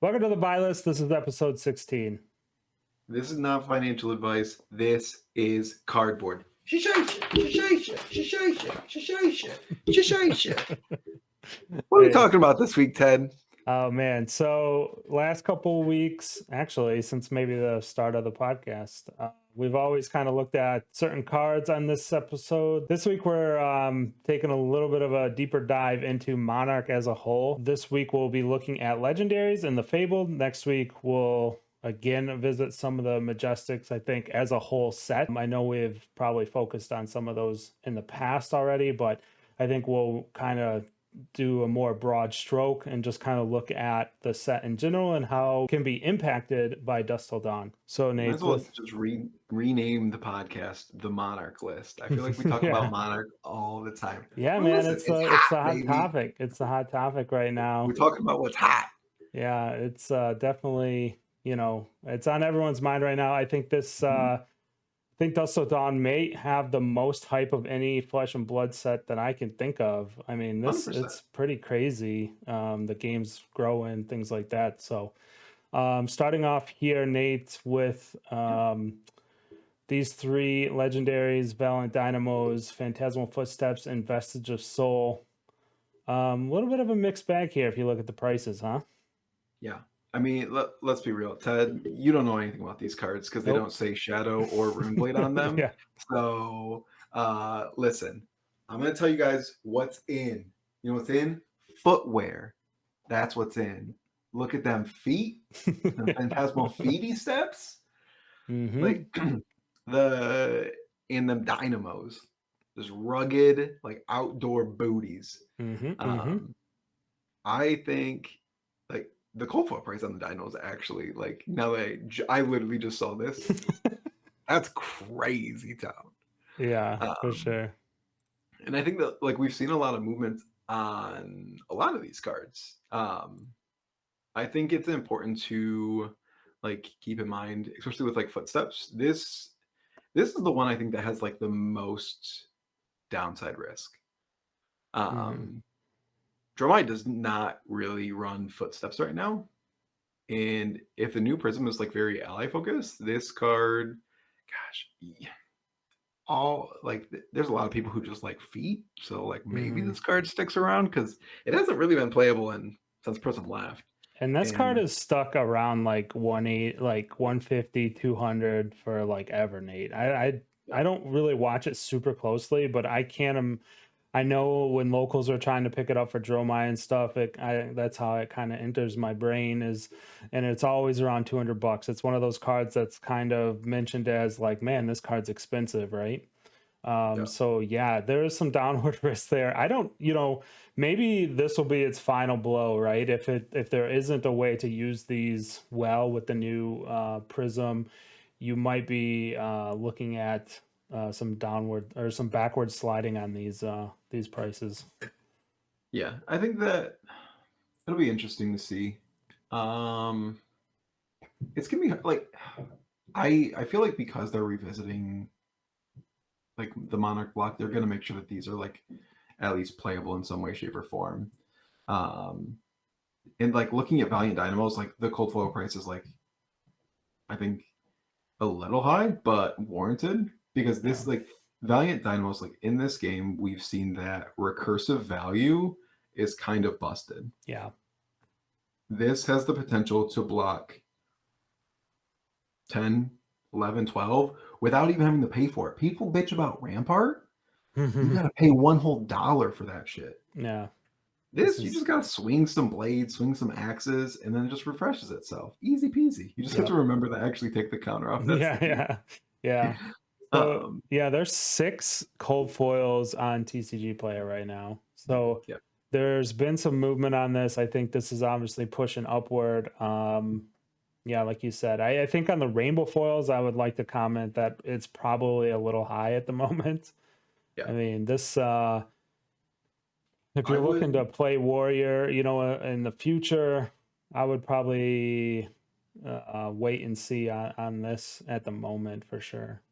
Welcome to the Buylist. This is episode 16. This is not financial advice. This is cardboard. What are we talking about this week, Ted? Oh man, so last couple weeks, actually, since maybe the start of the podcast, we've always kind of looked at certain cards on this episode. This week, we're taking a little bit of a deeper dive into Monarch as a whole. This week, we'll be looking at legendaries and the Fable. Next week, we'll again visit some of the Majestics, I think, as a whole set. I know we've probably focused on some of those in the past already, but I think we'll kind of do a more broad stroke and just kind of look at the set in general and how it can be impacted by Dusk Till Dawn. So Might Nate, as well just rename the podcast the Monarch List. I feel like we talk about Monarch all the time. Yeah, Well, man, listen, it's the hot baby. topic. It's the hot topic right now. We're talking about what's hot. Yeah, it's definitely, it's on everyone's mind right now. I think this I think Dusk Till Dawn may have the most hype of any Flesh and Blood set that I can think of. I mean, this 100%. it's pretty crazy. The game's growing, things like that. So starting off here, Nate, with these three legendaries: Valiant Dynamos, Phantasmal Footsteps, and Vestige of Soul. A little bit of a mixed bag here if you look at the prices, huh? Yeah. I mean, let's be real. Ted, you don't know anything about these cards because they Nope. don't say Shadow or Runeblade on them. Yeah. So, listen, I'm going to tell you guys what's in. You know what's in? Footwear. That's what's in. Look at them feet, them phantasmal feety steps. Mm-hmm. Like in them dynamos. Just rugged, like outdoor booties. I think like the cold foot price on the dynos actually, like now that I literally just saw this, that's crazy town. Yeah, for sure. And I think that like we've seen a lot of movement on a lot of these cards. I think it's important to like keep in mind, especially with like footsteps. This is the one I think that has like the most downside risk. Dromai does not really run footsteps right now. And if the new Prism is like very ally focused, this card, gosh, all like there's a lot of people who just like feet. So like maybe this card sticks around because it hasn't really been playable since Prism left. And this card is stuck around like 150, 200 for like ever, Nate. I don't really watch it super closely, but I know when locals are trying to pick it up for Dromai and stuff, that's how it kind of enters my brain and it's always around $200. It's one of those cards that's kind of mentioned as like, man, this card's expensive, right? So yeah, there is some downward risk there. I don't, maybe this will be its final blow, right? If there isn't a way to use these well with the new Prism, you might be looking at some downward or some backward sliding on these prices. Yeah, I think that it'll be interesting to see. It's gonna be like I feel like because they're revisiting like the Monarch block, they're gonna make sure that these are like at least playable in some way, shape, or form. And like looking at Valiant Dynamos, like the cold foil price is like I think a little high, but warranted because this like Valiant Dynamos, like in this game, we've seen that recursive value is kind of busted. Yeah. This has the potential to block 10, 11, 12 without even having to pay for it. People bitch about Rampart. You gotta pay one whole dollar for that shit. Yeah. This you just gotta swing some blades, swing some axes, and then it just refreshes itself. Easy peasy. You just have to remember to actually take the counter off. Yeah. So there's 6 cold foils on TCG Player right now. So there's been some movement on this. I think this is obviously pushing upward. Yeah, like you said, I think on the rainbow foils, I would like to comment that it's probably a little high at the moment. I mean, this if you're looking to play warrior, in the future, I would probably wait and see on this at the moment for sure.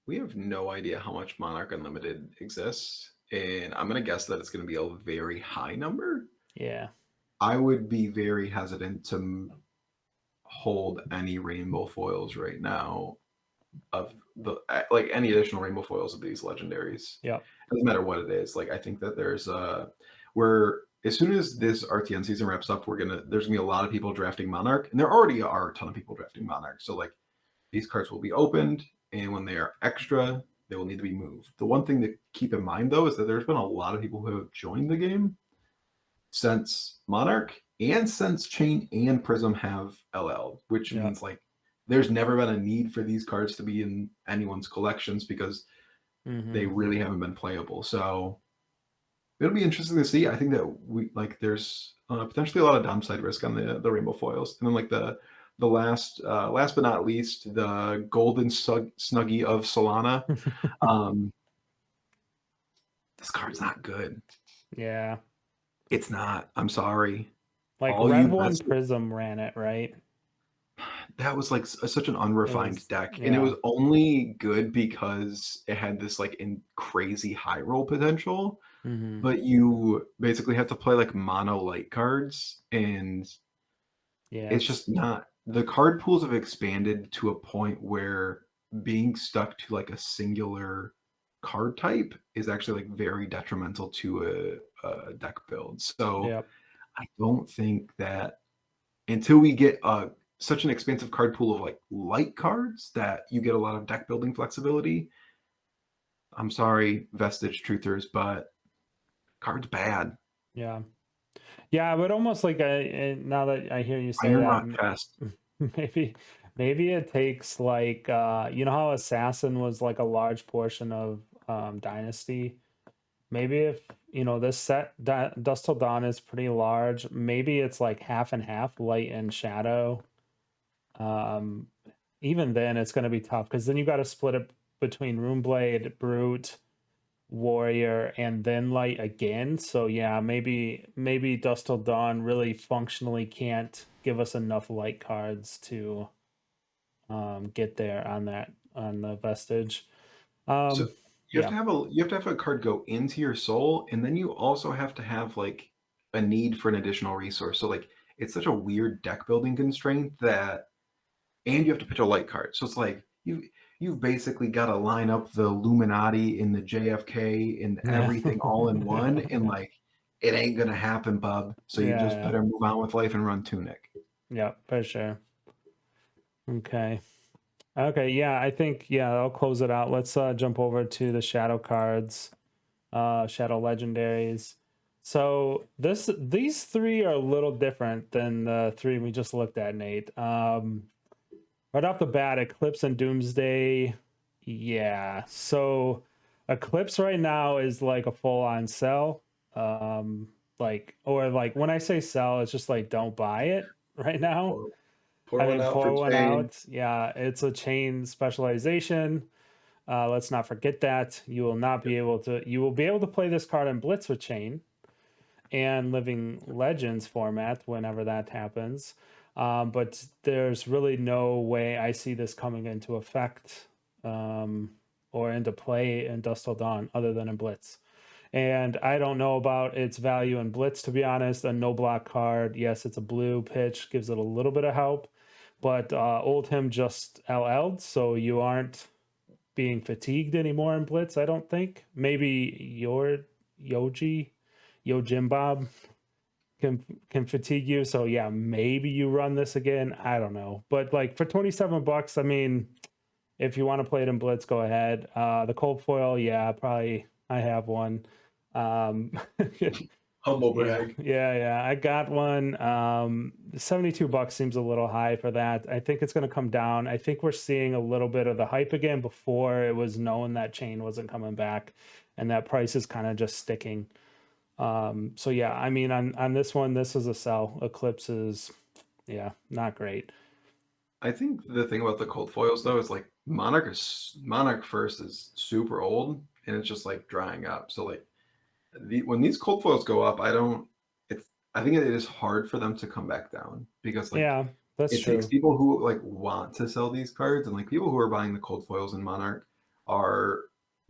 We have no idea how much Monarch Unlimited exists, and I'm gonna guess that it's gonna be a very high number. Yeah. I would be very hesitant to hold any rainbow foils right now of the like any additional rainbow foils of these legendaries. Yep. Doesn't matter what it is. Like I think that there's where as soon as this RTN season wraps up, there's gonna be a lot of people drafting Monarch, and there already are a ton of people drafting Monarch. So like these cards will be opened, and when they are extra, they will need to be moved. The one thing to keep in mind though is that there's been a lot of people who have joined the game since Monarch and since Chain and Prism have LL, which Yep. means like there's never been a need for these cards to be in anyone's collections because they really haven't been playable. So it'll be interesting to see. I think that there's potentially a lot of downside risk on the rainbow foils, and then like the last but not least, the golden snuggie of Solana. This card's not good. Yeah. It's not. I'm sorry. Like All Red you One best Prism ran it, right? that was like such an It unrefined was, deck, and it yeah. was only good because it had this like in crazy high roll potential. But you basically have to play like mono light cards, and Yeah. it's just not. The card pools have expanded to a point where being stuck to like a singular card type is actually like very detrimental to a deck build. So Yep. I don't think that until we get such an expansive card pool of like light cards that you get a lot of deck building flexibility. I'm sorry, Vestige truthers, but card's bad. Yeah. Yeah, but almost like now that I hear you say Iron that, Rock Fest. maybe maybe it takes like you know how Assassin was like a large portion of Dynasty. Maybe if you know this set Dust Till Dawn is pretty large. Maybe it's like half and half, light and shadow. Um, Even then, it's going to be tough because then you got to split it between Runeblade, Brute, Warrior, and then Light again. So yeah, maybe Dust Till Dawn really functionally can't give us enough light cards to get there on the Vestige. So Um, yeah, you have to have a card go into your soul, and then you also have to have like a need for an additional resource. So like it's such a weird deck building constraint that, and you have to pitch a light card. So it's like you've basically got to line up the Illuminati and the JFK and yeah, everything all in one, and like it ain't gonna happen, bub. So you just yeah, better move on with life and run Tunic. yeah, for sure. Okay. Okay, yeah, I think yeah, I'll close it out. Let's jump over to the shadow cards, shadow legendaries. So these three are a little different than the three we just looked at, Nate. Right off the bat, Eclipse and Doomsday. Yeah. So Eclipse right now is like a full on sell. Like or like when I say sell, it's just like don't buy it right now. Pour, pour I one mean, out for pour one Chain. out. Yeah, it's a chain specialization. Let's not forget that you will not be able to. You will be able to play this card in Blitz with chain and Living Legends format whenever that happens. But there's really no way I see this coming into effect or into play in Dust Till Dawn other than in Blitz. And I don't know about its value in Blitz, to be honest. A no block card, yes, it's a blue pitch, gives it a little bit of help, but Oldhim just LL'd, so you aren't being fatigued anymore in Blitz, I don't think. Maybe your Yoji, Yojimbob can fatigue you. So yeah, maybe you run this again. I don't know. But like for $27, I mean, if you want to play it in Blitz, go ahead. The cold foil, yeah, probably I have one. Um, Humble yeah, brag. yeah. I got one. $72 seems a little high for that. I think it's going to come down. I think we're seeing a little bit of the hype again before it was known that chain wasn't coming back, and that price is kind of just sticking. So yeah, I mean, on this one, this is a sell. Eclipse is, yeah, not great. I think the thing about the cold foils though is like Monarch first is super old and it's just like drying up. So like when these cold foils go up, I think it is hard for them to come back down because like Yeah, that's it takes true. people who like want to sell these cards, and like people who are buying the cold foils in Monarch are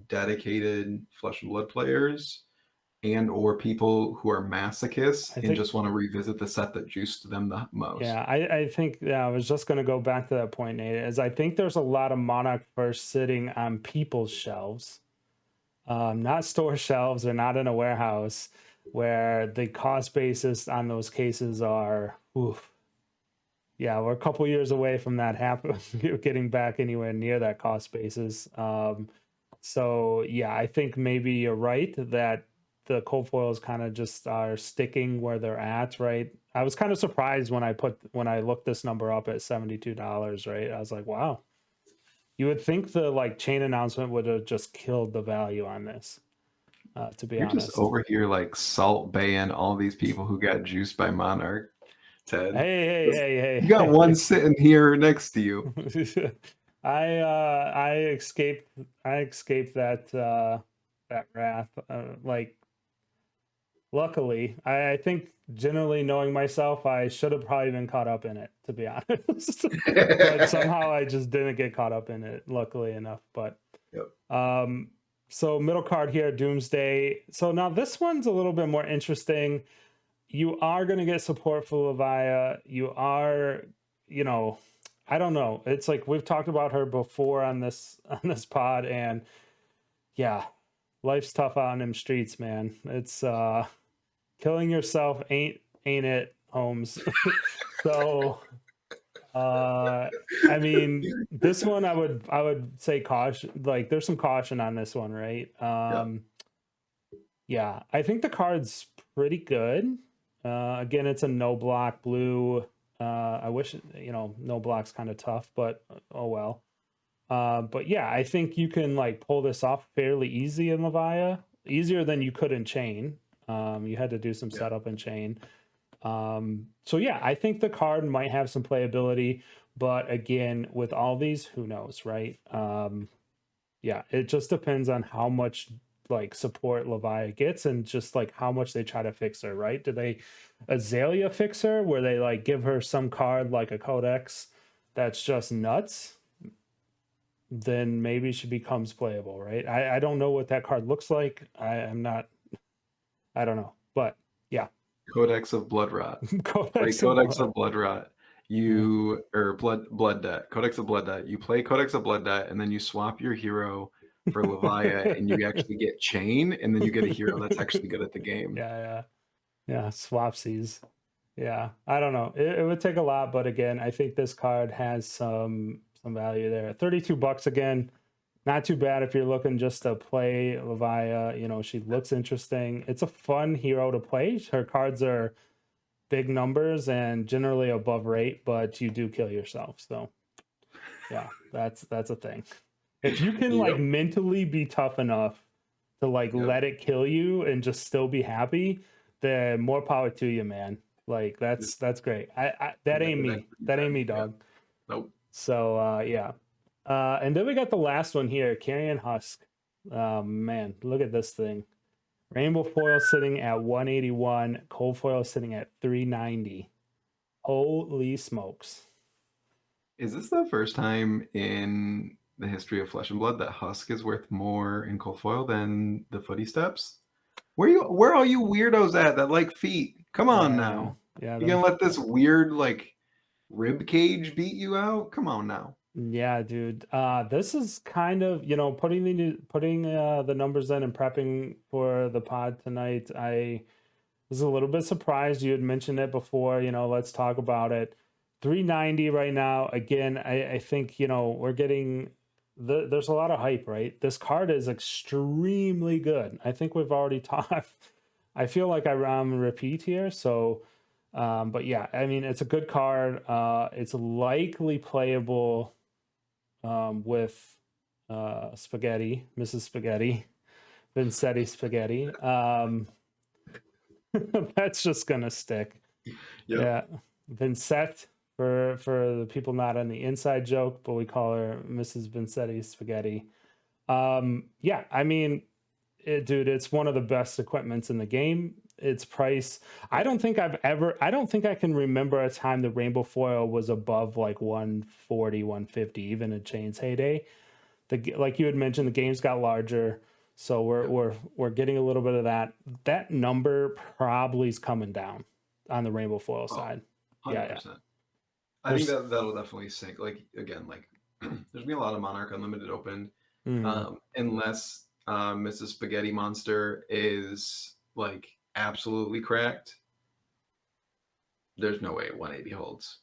dedicated flesh and blood players and or people who are masochists I and think, just want to revisit the set that juiced them the most. yeah, I think, yeah, I was just going to go back to that point, Nate, is I think there's a lot of Monarch first sitting on people's shelves, not store shelves or not in a warehouse, where the cost basis on those cases are, oof, yeah, we're a couple years away from that happen getting back anywhere near that cost basis. So yeah, I think maybe you're right that the cold foils kind of just are sticking where they're at, right? I was kind of surprised when I looked this number up at $72, right? I was like, wow. You would think the like chain announcement would have just killed the value on this, to be You're just honest. over here like salt baying all these people who got juiced by Monarch, Ted. Hey, Just- hey, You got hey, one hey, sitting here next to you. hey. I escaped that wrath. Like luckily, I think generally knowing myself, I should have probably been caught up in it, to be honest. But somehow I just didn't get caught up in it, luckily enough. But Yep. so middle card here, Doomsday. So now this one's a little bit more interesting. You are going to get support for Levia. You are, you know, I don't know. It's like we've talked about her before on this pod, and yeah, life's tough out in them streets, man. It's killing yourself ain't it, Holmes. So I mean, this one I would say caution. Like, there's some caution on this one, right? Yeah. Yeah, I think the card's pretty good. Again, it's a no block blue. I wish, no block's kind of tough, but oh well. But yeah, I think you can like pull this off fairly easy in Levia, easier than you could in Chain. You had to do some Yeah. setup in Chain. So yeah, I think the card might have some playability, but again, with all these, who knows, right? Yeah, it just depends on how much like support Levia gets and just like how much they try to fix her, right? Do they Azalea fix her where they like give her some card like a Codex that's just nuts? Then maybe she becomes playable, right? I don't know what that card looks like. I'm not, I don't know, but yeah, Codex of Blood Rot. Play Codex of Codex Blood. of Blood Rot. Yeah. You or Blood Debt. Codex of Blood Debt. You play Codex of Blood Debt, and then you swap your hero for Levia, and you actually get Chain, and then you get a hero that's actually good at the game. Yeah, yeah, swapsies. Yeah, I don't know. It would take a lot, but again, I think this card has some value there. $32 again, not too bad if you're looking just to play Levia. She looks interesting. It's a fun hero to play. Her cards are big numbers and generally above rate, but you do kill yourself. So yeah, that's a thing. If you can like Yep. mentally be tough enough to like Yep. let it kill you and just still be happy, then more power to you, man. Like that's great. That ain't me. That ain't me, Yeah. dog. Nope. So yeah. And then we got the last one here, Carrion Husk. Man, look at this thing. Rainbow foil sitting at 181, cold foil sitting at 390. Holy smokes. Is this the first time in the history of Flesh and Blood that Husk is worth more in cold foil than the Footy Steps? Where are all you weirdos at that like feet? Come on now. Yeah, You gonna let this weird like rib cage beat you out? Come on now. yeah, dude. This is kind of, putting the numbers in and prepping for the pod tonight. I was a little bit surprised you had mentioned it before. Let's talk about it. 390 right now. Again, I think, we're getting there's a lot of hype, right? This card is extremely good. I think we've already talked. I feel like I'm repeat here. So, but yeah, I mean, it's a good card. It's likely playable with Spaghetti, Mrs. Spaghetti, Vincetti Spaghetti. That's just gonna stick. Yep. Yeah, Vincent for the people not on the inside joke, but we call her Mrs. Vincetti Spaghetti. Yeah, I mean, dude, it's one of the best equipments in the game. Its price, I don't think I can remember a time the rainbow foil was above like 140, 150, even in Chain's heyday. Like you had mentioned, the games got larger. So we're getting a little bit of that. That number probably is coming down on the rainbow foil Oh, side. 100%. Yeah. I think that'll definitely sink. Like again, like there's been a lot of Monarch Unlimited opened, unless Mrs. Spaghetti Monster is like absolutely cracked. There's no way 180 holds.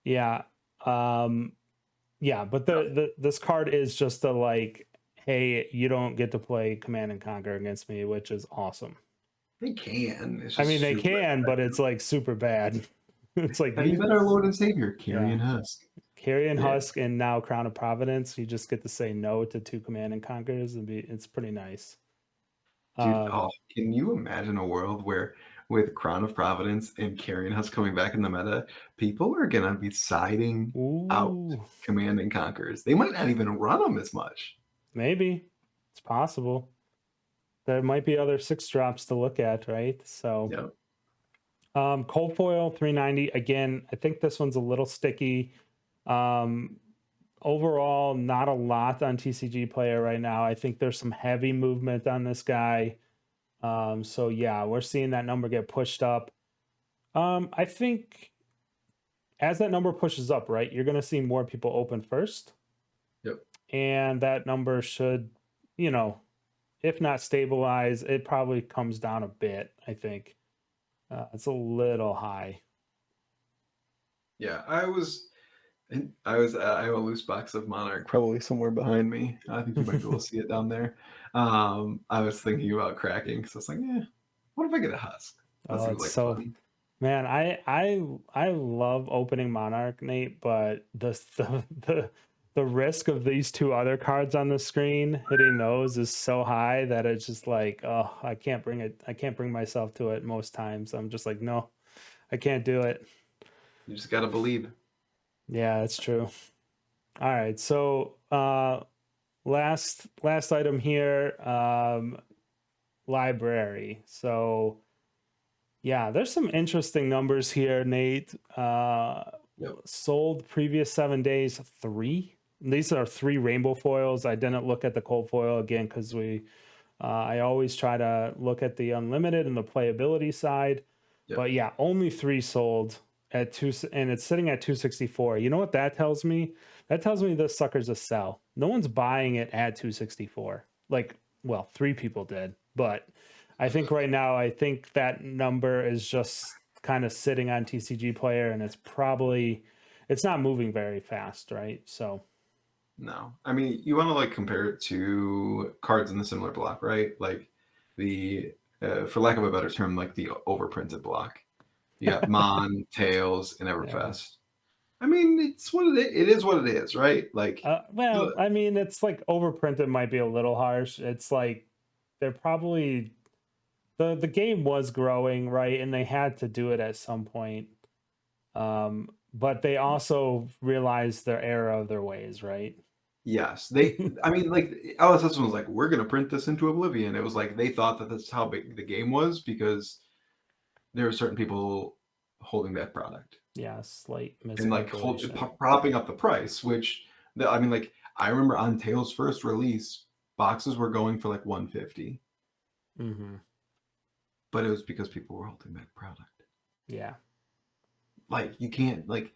Yeah. Yeah, but this card is just a like, hey, you don't get to play Command and Conquer against me, which is awesome. They can. It's I just mean, they super can, but expensive. it's like super bad. It's like Have you met our Lord and Savior, Carrion yeah, Husk? Carrion Yeah, Husk and now Crown of Providence. You just get to say no to 2 Command and Conquers, and it's pretty nice. dude. Oh, can you imagine a world where with Crown of Providence and Carrion Husk coming back in the meta, people are gonna be siding out Ooh, Command and Conquers. They might not even run them as much. maybe it's possible. There might be other 6 drops to look at, right? So, Yeah. cold foil 390 again. I think this one's a little sticky. Overall, not a lot on TCG Player right now. I think there's some heavy movement on this guy. So yeah, we're seeing that number get pushed up. I think as that number pushes up, right, you're going to see more people open first. Yep. And that number should, you know, if not stabilize, it probably comes down a bit, I think. It's a little high. Yeah, I have a loose box of Monarch probably somewhere behind me. I think you might be able to see it down there. I was thinking about cracking because I was like, what if I get a Husk? That Oh, seems it's like so fun. man, I love opening Monarch, Nate, but the risk of these 2 other cards on the screen hitting those is so high that it's just like, oh, I can't bring myself to it most times. I'm just like, no, I can't do it. You just gotta believe. Yeah, it's true. All right, so last item here, library. So yeah, there's some interesting numbers here, Nate. Yep. Sold previous 7 days, 3. These are 3 rainbow foils. I didn't look at the cold foil again because I always try to look at the unlimited and the playability side. Yep. But yeah, only 3 sold at 2, and it's sitting at 264. You know what that tells me? That tells me this sucker's a sell. No one's buying it at 264. Like, well, 3 people did, but I think right now, I think that number is just kind of sitting on TCG Player, and it's not moving very fast, right? So No, I mean you want to like compare it to cards in the similar block, right? Like the, for lack of a better term, like the overprinted block. You got Mon, Tails, and yeah. Everfest. I mean, it's what it is. It is what it is, right? Like, Well, look, I mean, it's like overprinted might be a little harsh. It's like they're probably the game was growing, right? And they had to do it at some point. But they also realized their error of their ways, right? yes, they. I mean, like LSS was like, we're gonna print this into oblivion. It was like they thought that that's how big the game was because there were certain people holding that product Yeah, slight and like miscalculation. propping up the price. Which I mean, like I remember on Tails' first release, boxes were going for like 150, Mm-hmm. but it was because people were holding that product. Yeah. Like you can't like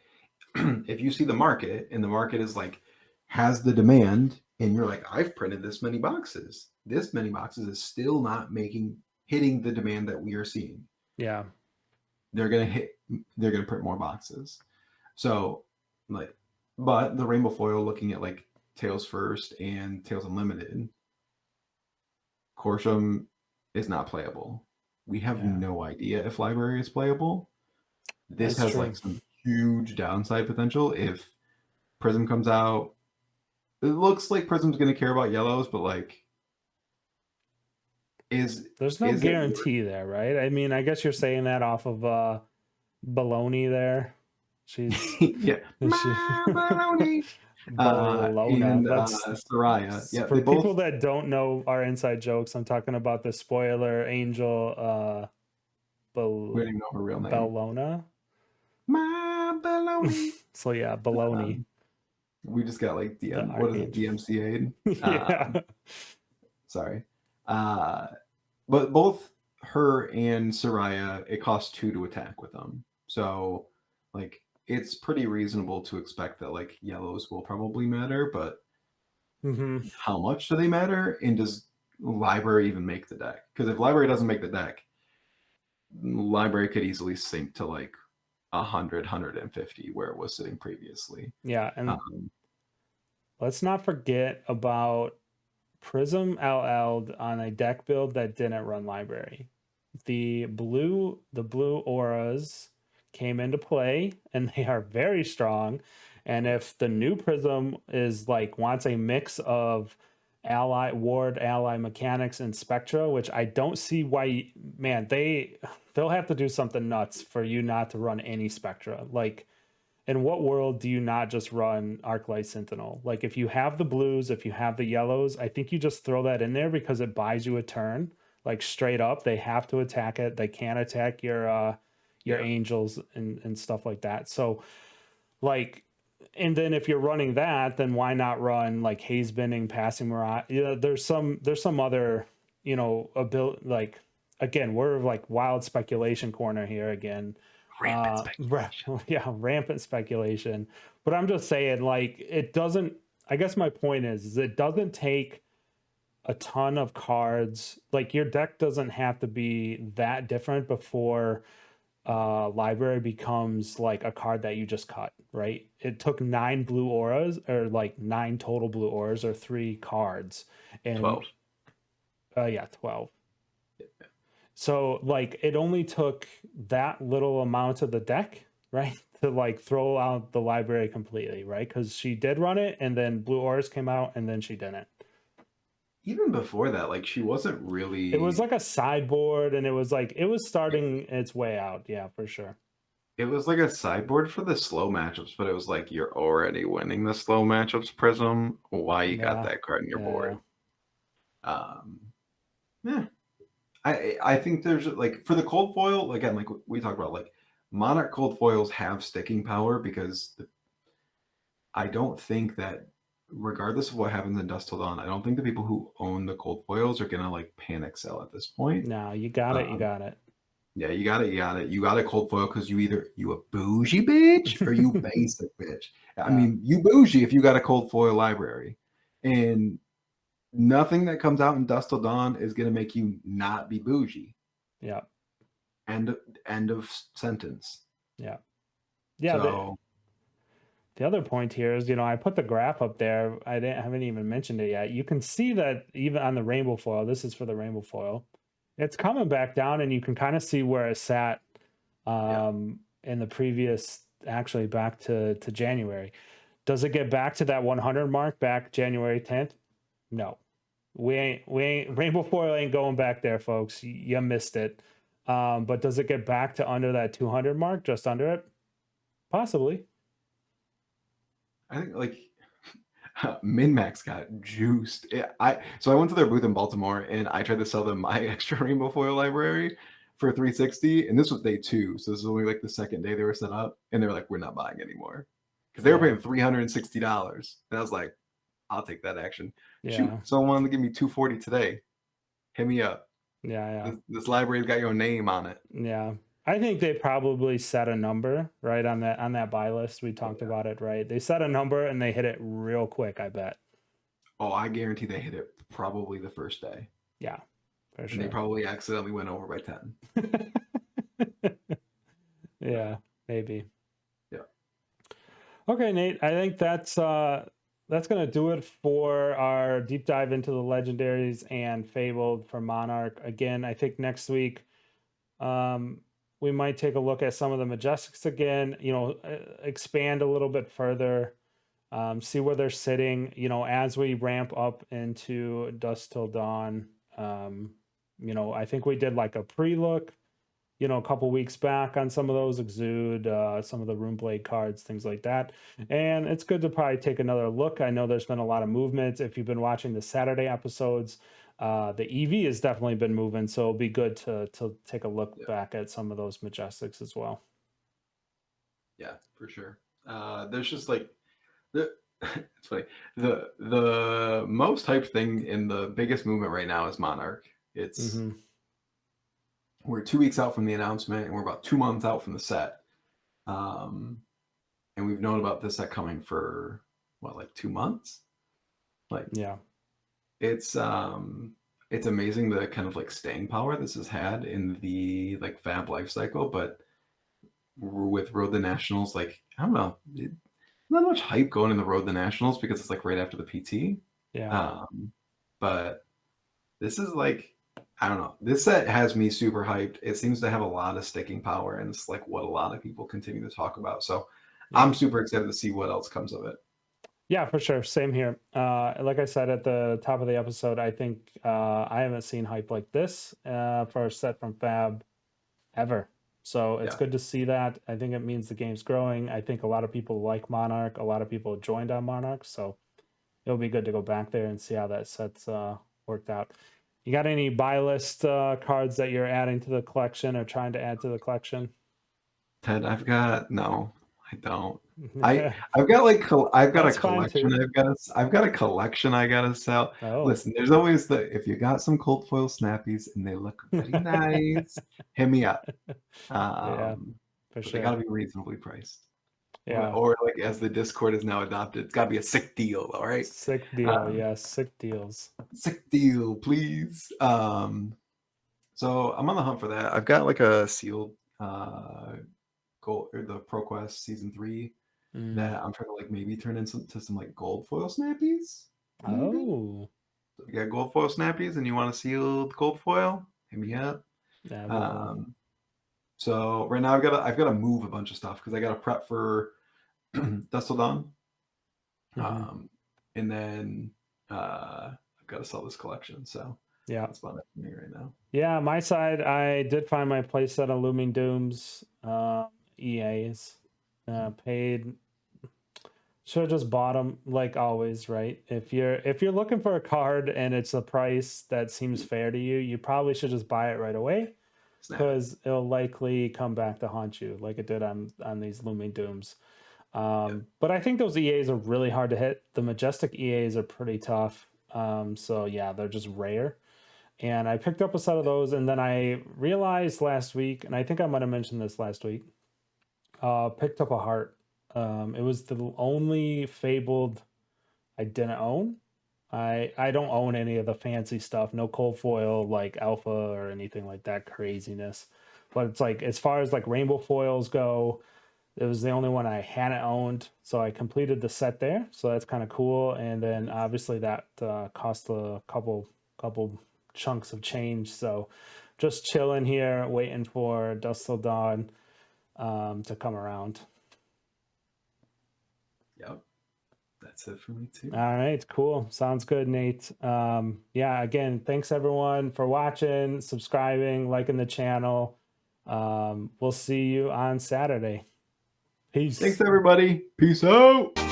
if you see the market and the market is like has the demand and you're like I've printed this many boxes, is still not hitting the demand that we are seeing. Yeah. they're gonna print more boxes. So like, but the rainbow foil, looking at like Tails First and Tails Unlimited, Corsham is not playable. We have Yeah. no idea if library is playable. This That's has true. like some huge downside potential if Prism comes out. It looks like Prism's going to care about yellows, but like, There's no is it worth? guarantee there, right? I mean, I guess you're saying that off of baloney there. She's Yeah, she my baloney. Bologna. And That's Soraya. Yeah, for they people both. that don't know our inside jokes. I'm talking about the spoiler angel We don't even know her real name. Bellona. My baloney. So yeah, baloney, Um, we just got like the DM. What is it? archangel. DMCA'd. Yeah. Sorry. Uh, but both her and Soraya, it costs 2 to attack with them. So, like, it's pretty reasonable to expect that, like, yellows will probably matter, but Mm-hmm. how much do they matter? And does library even make the deck? Because if library doesn't make the deck, library could easily sink to like 100, 150 where it was sitting previously. Yeah, and Um, let's not forget about Prism LL'd on a deck build that didn't run library. The blue auras came into play and they are very strong. And if the new Prism is like wants a mix of ally mechanics and Spectra, which I don't see why, man, they'll have to do something nuts for you not to run any Spectra. Like, in what world do you not just run Arclight Sentinel? Like, if you have the blues, if you have the yellows, I think you just throw that in there because it buys you a turn. Like, straight up, they have to attack it. They can't attack your yeah, angels and stuff like that. So, like, and then if you're running that, then why not run like haze bending, passing mirage? There's some other, ability. Like, again, we're like wild speculation corner here again. rampant speculation. Yeah, rampant speculation. But I'm just saying, like, it doesn't. I guess my point is it doesn't take a ton of cards. Like, your deck doesn't have to be that different before library becomes like a card that you just cut, right? It took 9 blue auras, or like 9 total blue auras, or 3 cards, and 12. yeah, 12. So like it only took that little amount of the deck, right, to like throw out the library completely, right? Because she did run it, and then blue auras came out, and then she didn't. Even before that, like she wasn't It was really. like a sideboard, and it was starting its way out. Yeah, for sure. It was like a sideboard for the slow matchups, but it was like you're already winning the slow matchups Prism. Why you got Yeah, that card in your yeah, board? Um, yeah, I think there's like for the cold foil again, like we talked about, like Monarch cold foils have sticking power because I don't think that regardless of what happens in Dust Till Dawn, I don't think the people who own the cold foils are gonna like panic sell at this point. no, you got it, you Um, got it. yeah, you got it, you got it. You got a cold foil because you a bougie bitch or you basic bitch. I Yeah, mean, you bougie if you got a cold foil library, and nothing that comes out in Dust Till Dawn is gonna make you not be bougie. yeah, End of sentence. yeah, yeah. The So the other point here is, I put the graph up there. Haven't even mentioned it yet. You can see that even on the rainbow foil, this is for the rainbow foil, it's coming back down, and you can kind of see where it sat yeah, in the previous, actually back to January. Does it get back to that 100 mark back January 10th? No. We ain't rainbow foil ain't going back there, folks. You missed it. But does it get back to under that 200 mark, just under it? Possibly. I think like MinMax got juiced. I went to their booth in Baltimore and I tried to sell them my extra rainbow foil library for 360, and this was day 2, so this was only like the second day they were set up, and they were like, "We're not buying anymore," because they were Yeah. paying $360, and I was like, "I'll take that action." Shoot, Yeah. someone wanted to give me 240 today. Hit me up. Yeah. Yeah. This library's got your name on it. Yeah. I think they probably set a number right on that buy list. We Oh talked yeah. about it, right? They set a number and they hit it real quick, I bet. Oh, I guarantee they hit it probably the first day, Yeah, for and they sure. probably accidentally went over by 10. Yeah, Yeah, maybe. yeah, Okay, Nate. I think that's gonna do it for our deep dive into the legendaries and Fabled for Monarch. Again, I think next week um, we might take a look at some of the Majestics again. Expand a little bit further, see where they're sitting. As we ramp up into Dusk Till Dawn. I think we did like a pre-look, a couple weeks back on some of those Exude, some of the Runeblade cards, things like that. And it's good to probably take another look. I know there's been a lot of movement. If you've been watching the Saturday episodes, the EV has definitely been moving. So it'll be good to take a look yeah, back at some of those Majestics as well. yeah, for sure. There's just like the It's funny. The most hyped thing in the biggest movement right now is Monarch. It's Mm-hmm. we're 2 weeks out from the announcement, and we're about 2 months out from the set. And we've known about this set coming for what, like 2 months? Like Yeah. it's amazing the kind of like staying power this has had in the like Fab life cycle, but with Road to Nationals, like I don't know, not much hype going in the Road to Nationals because it's like right after the PT. Yeah. But this is like, I don't know. This set has me super hyped. It seems to have a lot of sticking power, and it's like what a lot of people continue to talk about. So Yeah. I'm super excited to see what else comes of it. Yeah, for sure. Same here. Like I said at the top of the episode, I think I haven't seen hype like this for a set from Fab ever. So it's Yeah. good to see that. I think it means the game's growing. I think a lot of people like Monarch. A lot of people joined on Monarch. So it'll be good to go back there and see how that set's worked out. You got any buy list cards that you're adding to the collection or trying to add to the collection? Ted, no, I don't. I've got like I've got a That's fine collection. too. I've got a collection I gotta sell. Oh, Listen, there's always if you got some cold foil snappies and they look pretty nice, hit me up. yeah, for But they gotta sure. be reasonably priced. Yeah, Or like as the Discord is now adopted, it's gotta be a sick deal, all right? sick deal. Um, Yeah, sick deals. sick deal, please. So I'm on the hunt for that. I've got like a sealed gold or the ProQuest season 3 Mm. that I'm trying to like maybe turn into some like gold foil snappies. Maybe. Oh, So if you got gold foil snappies and you want a sealed gold foil, hit me up. that'd be cool. So right now I've got to move a bunch of stuff because I got to prep for Dust Till Dawn. Hmm. And then I've got to sell this collection. So Yeah. that's about it for me right now. Yeah, my side, I did find my playset of Looming Dooms, EAs. Paid. Should have just bought them like always, right? If you're looking for a card and it's a price that seems fair to you, you probably should just buy it right away Snap it. because it'll likely come back to haunt you like it did on these Looming Dooms. Yep. But I think those EAs are really hard to hit. The Majestic EAs are pretty tough. So yeah, they're just rare. And I picked up a set of those, and then I realized last week, and I think I might have mentioned this last week, picked up a heart. It was the only Fabled I didn't own. I don't own any of the fancy stuff, no cold foil like alpha or anything like that craziness. But it's like as far as like rainbow foils go, it was the only one I hadn't owned, so I completed the set there. So that's kind of cool. And then obviously that cost a couple chunks of change. So just chilling here, waiting for Dusk Till Dawn to come around. Yep. That's it for me too. All right, cool. Sounds good, Nate. Yeah, again, thanks everyone for watching, subscribing, liking the channel. We'll see you on Saturday. Peace. Thanks everybody. Peace out.